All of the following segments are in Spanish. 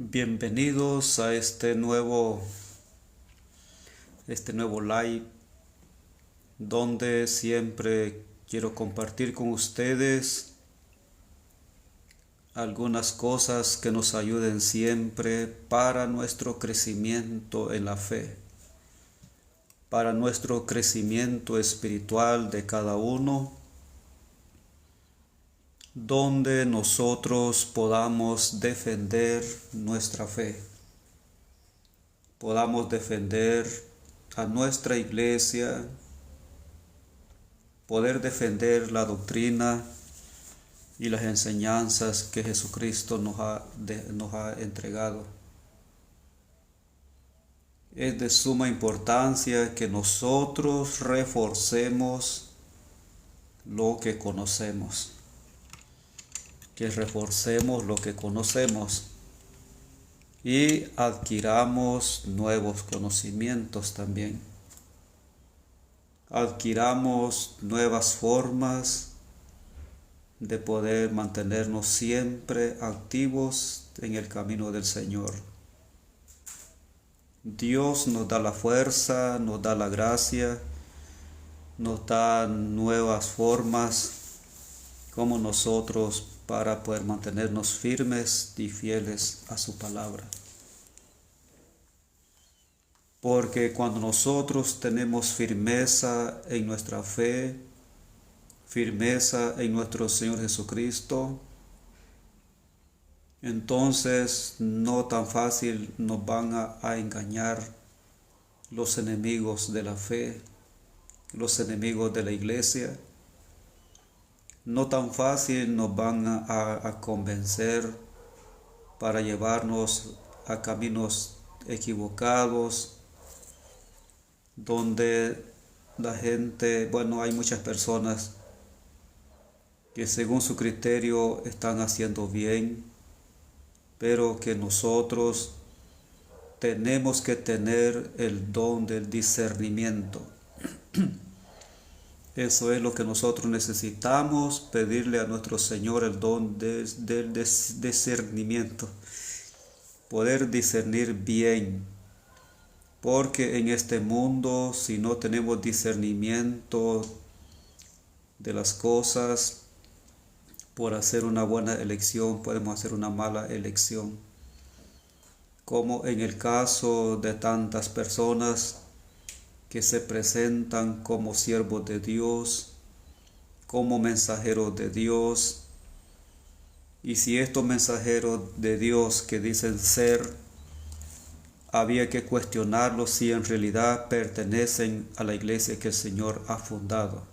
Bienvenidos a este nuevo live donde siempre quiero compartir con ustedes algunas cosas que nos ayuden siempre para nuestro crecimiento en la fe, para nuestro crecimiento espiritual de cada uno, donde nosotros podamos defender nuestra fe, podamos defender a nuestra iglesia, poder defender la doctrina y las enseñanzas que Jesucristo nos ha entregado. Es de suma importancia que nosotros reforcemos lo que conocemos. Que reforcemos lo que conocemos y adquiramos nuevos conocimientos también. Adquiramos nuevas formas de poder mantenernos siempre activos en el camino del Señor. Dios nos da la fuerza, nos da la gracia, nos da nuevas formas como nosotros para poder mantenernos firmes y fieles a su palabra. Porque cuando nosotros tenemos firmeza en nuestra fe, firmeza en nuestro Señor Jesucristo, entonces no tan fácil nos van a engañar los enemigos de la fe, los enemigos de la iglesia. No tan fácil nos van a convencer para llevarnos a caminos equivocados, donde la gente, hay muchas personas que según su criterio están haciendo bien, pero que nosotros tenemos que tener el don del discernimiento. Eso es lo que nosotros necesitamos, pedirle a nuestro Señor el don del discernimiento, poder discernir bien, porque en este mundo, si no tenemos discernimiento de las cosas, por hacer una buena elección podemos hacer una mala elección, como en el caso de tantas personas que se presentan como siervos de Dios, como mensajeros de Dios. Y si estos mensajeros de Dios que dicen ser, había que cuestionarlos si en realidad pertenecen a la iglesia que el Señor ha fundado.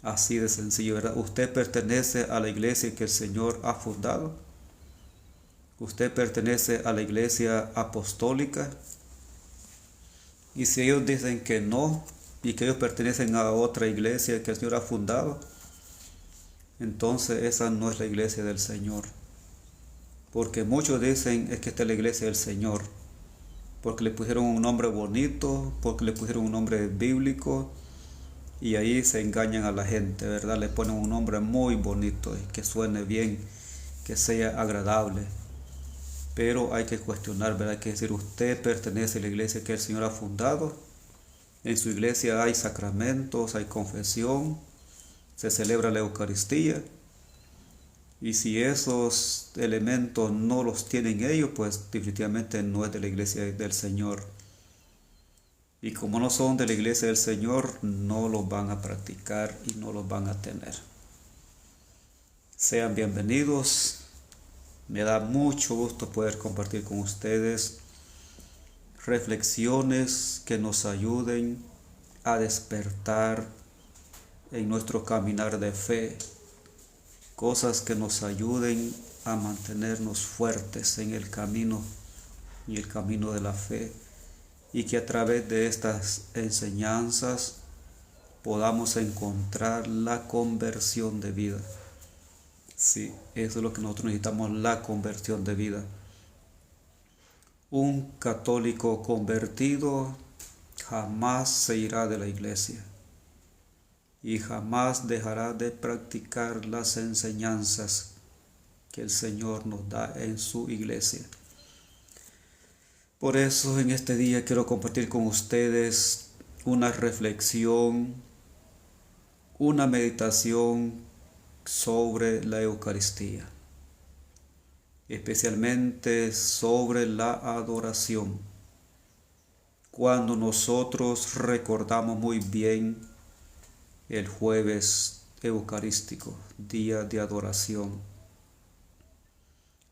Así de sencillo, ¿verdad? ¿Usted pertenece a la iglesia que el Señor ha fundado? ¿Usted pertenece a la iglesia apostólica? Y si ellos dicen que no, y que ellos pertenecen a otra iglesia que el Señor ha fundado, entonces esa no es la iglesia del Señor. Porque muchos dicen es que esta es la iglesia del Señor, porque le pusieron un nombre bonito, porque le pusieron un nombre bíblico, y ahí se engañan a la gente, ¿verdad? Le ponen un nombre muy bonito, y que suene bien, que sea agradable. Pero hay que cuestionar, ¿verdad? Hay que decir, usted pertenece a la iglesia que el Señor ha fundado. En su iglesia hay sacramentos, hay confesión, se celebra la Eucaristía. Y si esos elementos no los tienen ellos, pues definitivamente no es de la iglesia del Señor. Y como no son de la iglesia del Señor, no los van a practicar y no los van a tener. Sean bienvenidos. Me da mucho gusto poder compartir con ustedes reflexiones que nos ayuden a despertar en nuestro caminar de fe, cosas que nos ayuden a mantenernos fuertes en el camino de la fe, y que a través de estas enseñanzas podamos encontrar la conversión de vida. Sí, eso es lo que nosotros necesitamos, la conversión de vida. Un católico convertido jamás se irá de la iglesia y jamás dejará de practicar las enseñanzas que el Señor nos da en su iglesia. Por eso en este día quiero compartir con ustedes una reflexión, una meditación sobre la Eucaristía, especialmente sobre la adoración. Cuando nosotros recordamos muy bien el jueves eucarístico, día de adoración,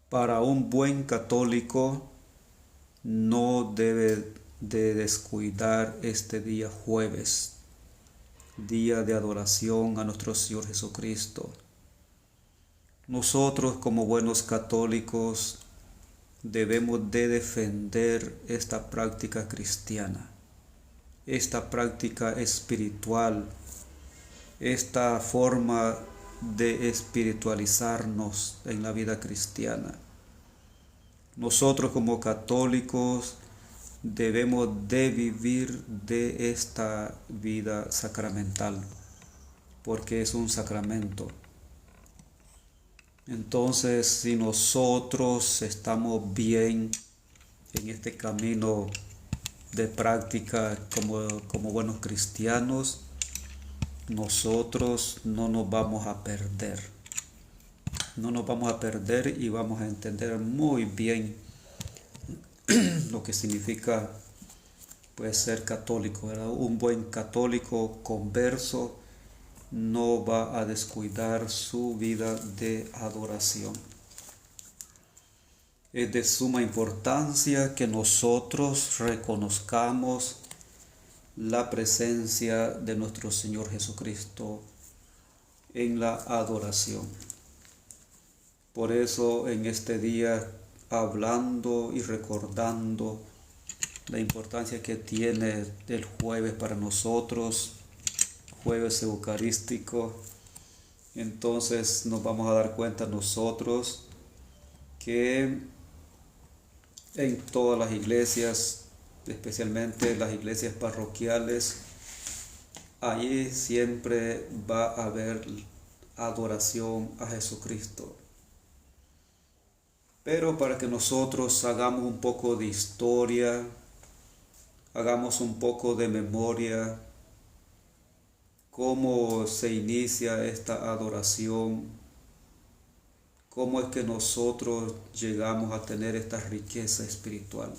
para un buen católico no debe de descuidar este día jueves, día de adoración a nuestro Señor Jesucristo. Nosotros como buenos católicos debemos de defender esta práctica cristiana, esta práctica espiritual, esta forma de espiritualizarnos en la vida cristiana. Nosotros como católicos debemos de vivir de esta vida sacramental, porque es un sacramento. Entonces, si nosotros estamos bien en este camino de práctica como buenos cristianos, nosotros no nos vamos a perder. No nos vamos a perder y vamos a entender muy bien lo que significa pues ser católico, ¿verdad? Un buen católico converso no va a descuidar su vida de adoración. Es de suma importancia que nosotros reconozcamos la presencia de nuestro Señor Jesucristo en la adoración. Por eso en este día, hablando y recordando la importancia que tiene el jueves para nosotros, jueves eucarístico, entonces nos vamos a dar cuenta nosotros que en todas las iglesias, especialmente las iglesias parroquiales, allí siempre va a haber adoración a Jesucristo. Pero para que nosotros hagamos un poco de historia, hagamos un poco de memoria, cómo se inicia esta adoración, cómo es que nosotros llegamos a tener esta riqueza espiritual,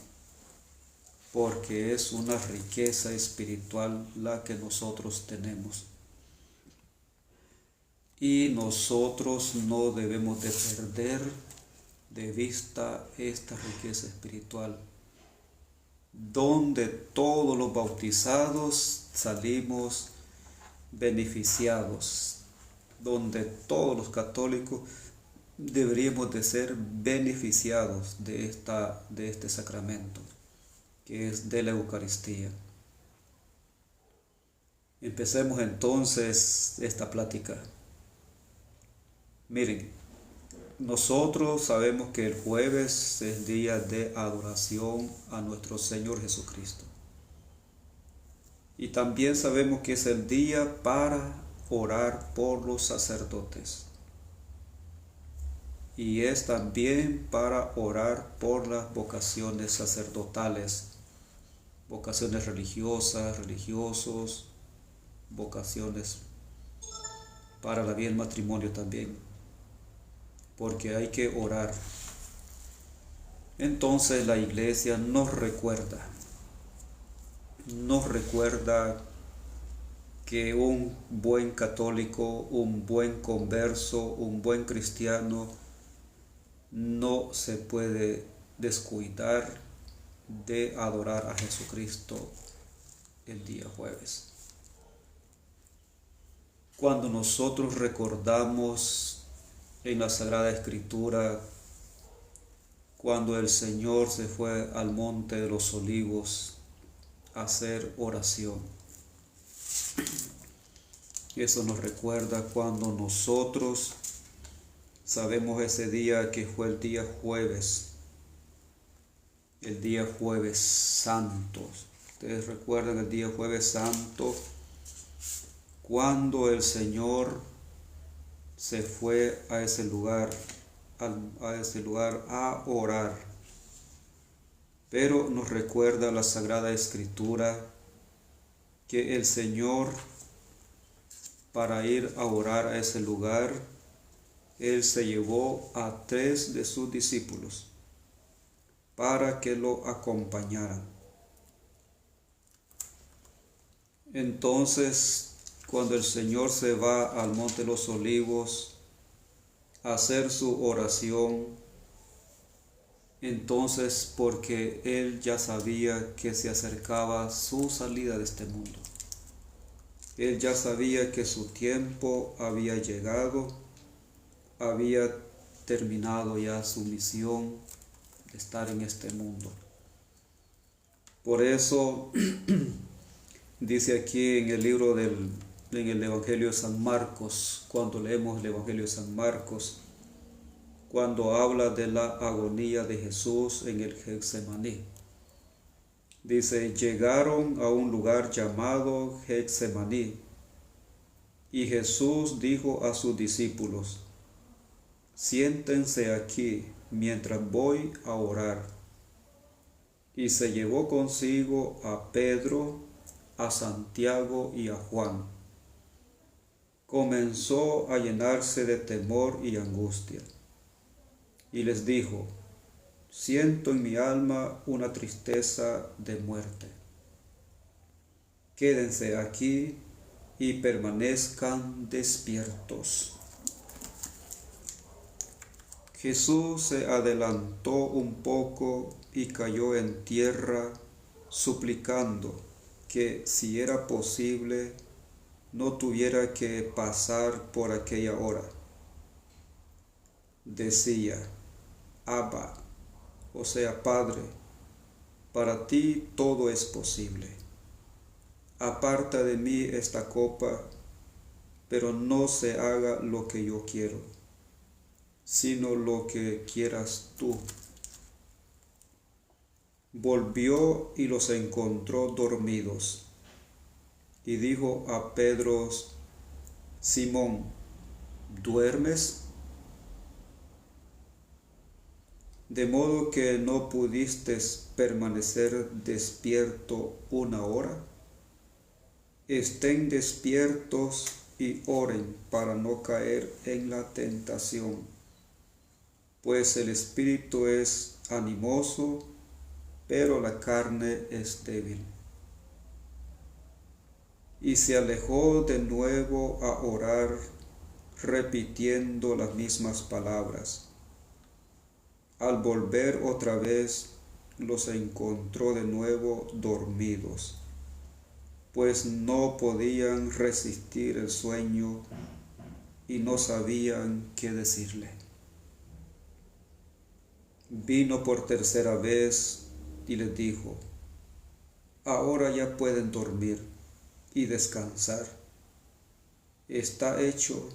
porque es una riqueza espiritual la que nosotros tenemos. Y nosotros no debemos de perder de vista esta riqueza espiritual, donde todos los bautizados salimos beneficiados, donde todos los católicos deberíamos de ser beneficiados de este sacramento, que es de la Eucaristía. Empecemos entonces esta plática. Miren, nosotros sabemos que el jueves es día de adoración a nuestro Señor Jesucristo. Y también sabemos que es el día para orar por los sacerdotes. Y es también para orar por las vocaciones sacerdotales, vocaciones religiosas, religiosos, vocaciones para la vida del matrimonio también, porque hay que orar. Entonces la iglesia nos recuerda que un buen católico, un buen converso, un buen cristiano no se puede descuidar de adorar a Jesucristo el día jueves. Cuando nosotros recordamos en la Sagrada Escritura, cuando el Señor se fue al monte de los olivos a hacer oración, eso nos recuerda cuando nosotros sabemos ese día que fue el día jueves santo. Ustedes recuerdan el día jueves santo, cuando el Señor se fue a ese lugar a orar. Pero nos recuerda la Sagrada Escritura que el Señor, para ir a orar a ese lugar, Él se llevó a 3 de sus discípulos para que lo acompañaran. Entonces, cuando el Señor se va al Monte de los Olivos a hacer su oración, entonces porque Él ya sabía que se acercaba su salida de este mundo. Él ya sabía que su tiempo había llegado, había terminado ya su misión de estar en este mundo. Por eso dice aquí en el libro en el Evangelio de San Marcos, cuando leemos el Evangelio de San Marcos, cuando habla de la agonía de Jesús en el Getsemaní. Dice, llegaron a un lugar llamado Getsemaní, y Jesús dijo a sus discípulos, siéntense aquí mientras voy a orar. Y se llevó consigo a Pedro, a Santiago y a Juan. Comenzó a llenarse de temor y angustia, y les dijo, siento en mi alma una tristeza de muerte. Quédense aquí y permanezcan despiertos. Jesús se adelantó un poco y cayó en tierra, suplicando que, si era posible, no tuviera que pasar por aquella hora. Decía, Abba, o sea, Padre, para ti todo es posible. Aparta de mí esta copa, pero no se haga lo que yo quiero, sino lo que quieras tú. Volvió y los encontró dormidos, y dijo a Pedro, Simón, ¿duermes? ¿De modo que no pudiste permanecer despierto una hora? Estén despiertos y oren para no caer en la tentación, pues el espíritu es animoso, pero la carne es débil. Y se alejó de nuevo a orar, repitiendo las mismas palabras. Al volver otra vez, los encontró de nuevo dormidos, pues no podían resistir el sueño y no sabían qué decirle. Vino por tercera vez y les dijo, ahora ya pueden dormir y descansar. Está hecho.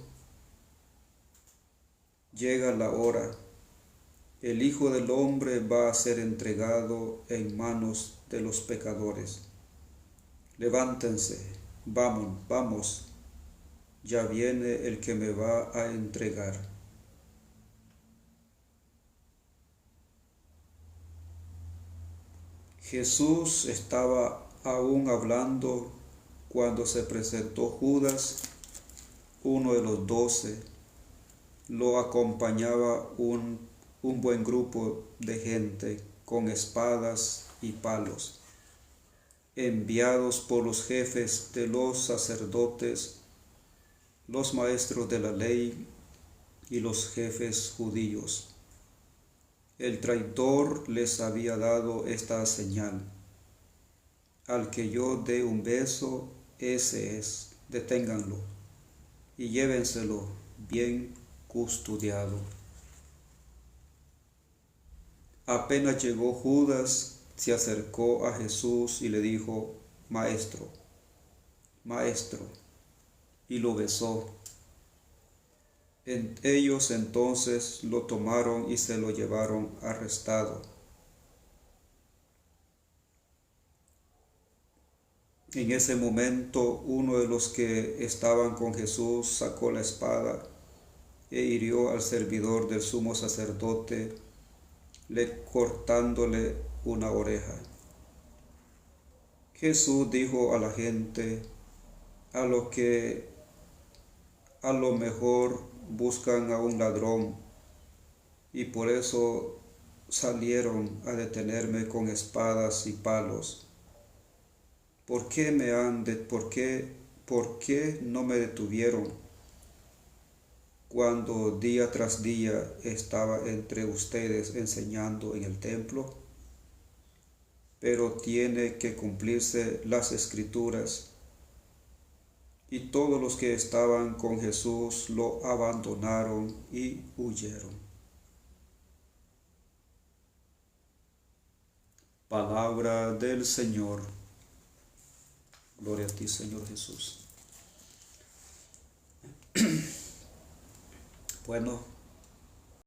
Llega la hora. El Hijo del Hombre va a ser entregado en manos de los pecadores. Levántense, vamos, ya viene el que me va a entregar. Jesús estaba aún hablando cuando se presentó Judas, uno de los 12. Lo acompañaba un buen grupo de gente con espadas y palos, enviados por los jefes de los sacerdotes, los maestros de la ley y los jefes judíos. El traidor les había dado esta señal: al que yo dé un beso, ese es, deténganlo y llévenselo bien custodiado. Apenas llegó Judas, se acercó a Jesús y le dijo, Maestro, Maestro, y lo besó. Ellos entonces lo tomaron y se lo llevaron arrestado. En ese momento, uno de los que estaban con Jesús sacó la espada e hirió al servidor del sumo sacerdote, cortándole una oreja. Jesús dijo a la gente, a los que a lo mejor buscan a un ladrón y por eso salieron a detenerme con espadas y palos. ¿Por qué por qué no me detuvieron cuando día tras día estaba entre ustedes enseñando en el templo? Pero tiene que cumplirse las Escrituras. Y todos los que estaban con Jesús lo abandonaron y huyeron. Palabra del Señor. Gloria a ti, Señor Jesús. Bueno,